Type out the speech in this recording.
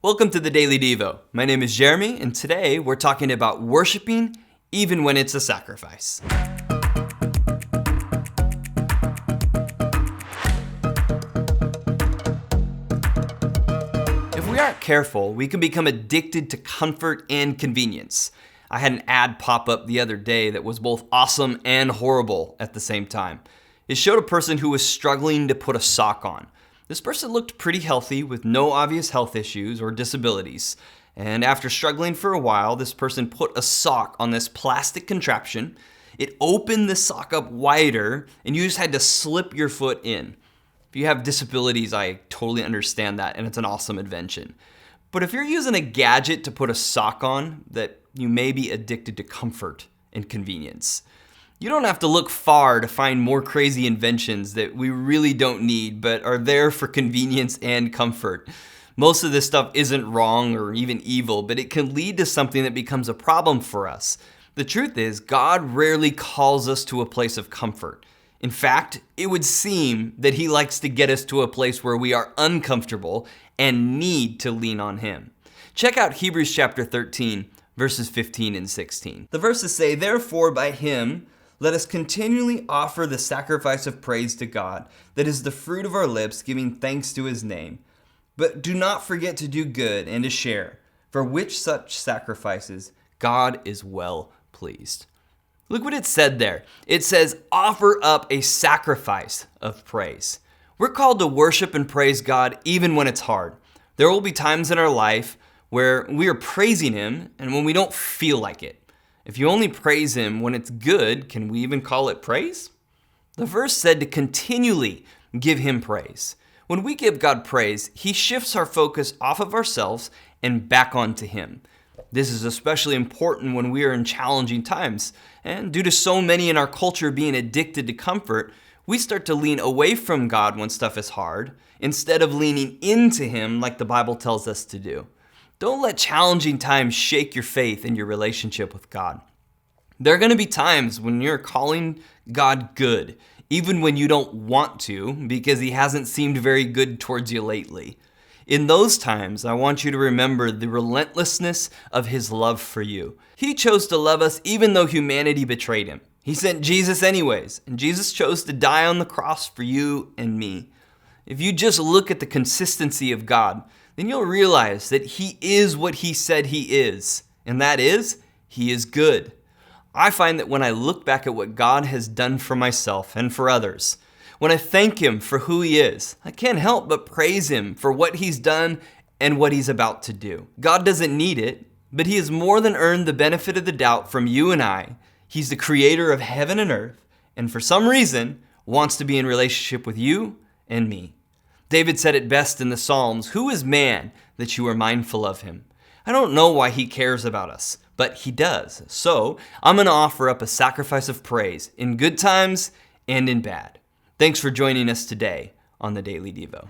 Welcome to the Daily Devo. My name is Jeremy, and today we're talking about worshiping even when it's a sacrifice. If we aren't careful, we can become addicted to comfort and convenience. I had an ad pop up the other day that was both awesome and horrible at the same time. It showed a person who was struggling to put a sock on. This person looked pretty healthy with no obvious health issues or disabilities. And after struggling for a while, this person put a sock on this plastic contraption. It opened the sock up wider, and you just had to slip your foot in. If you have disabilities, I totally understand that, and it's an awesome invention. But if you're using a gadget to put a sock on, that you may be addicted to comfort and convenience. You don't have to look far to find more crazy inventions that we really don't need, but are there for convenience and comfort. Most of this stuff isn't wrong or even evil, but it can lead to something that becomes a problem for us. The truth is, God rarely calls us to a place of comfort. In fact, it would seem that He likes to get us to a place where we are uncomfortable and need to lean on Him. Check out Hebrews chapter 13, verses 15 and 16. The verses say, "Therefore by Him let us continually offer the sacrifice of praise to God, that is the fruit of our lips, giving thanks to His name. But do not forget to do good and to share, for which such sacrifices God is well pleased." Look what it said there. It says, offer up a sacrifice of praise. We're called to worship and praise God even when it's hard. There will be times in our life where we are praising Him and when we don't feel like it. If you only praise Him when it's good, can we even call it praise? The verse said to continually give Him praise. When we give God praise, He shifts our focus off of ourselves and back onto Him. This is especially important when we are in challenging times. And due to so many in our culture being addicted to comfort, we start to lean away from God when stuff is hard, instead of leaning into Him like the Bible tells us to do. Don't let challenging times shake your faith in your relationship with God. There are going to be times when you're calling God good, even when you don't want to, because He hasn't seemed very good towards you lately. In those times, I want you to remember the relentlessness of His love for you. He chose to love us even though humanity betrayed Him. He sent Jesus anyways, and Jesus chose to die on the cross for you and me. If you just look at the consistency of God, then you'll realize that He is what He said He is, and that is, He is good. I find that when I look back at what God has done for myself and for others, when I thank Him for who He is, I can't help but praise Him for what He's done and what He's about to do. God doesn't need it, but He has more than earned the benefit of the doubt from you and I. He's the creator of heaven and earth, and for some reason, wants to be in relationship with you and me. David said it best in the Psalms, "Who is man that you are mindful of him?" I don't know why He cares about us, but He does. So I'm going to offer up a sacrifice of praise in good times and in bad. Thanks for joining us today on the Daily Devo.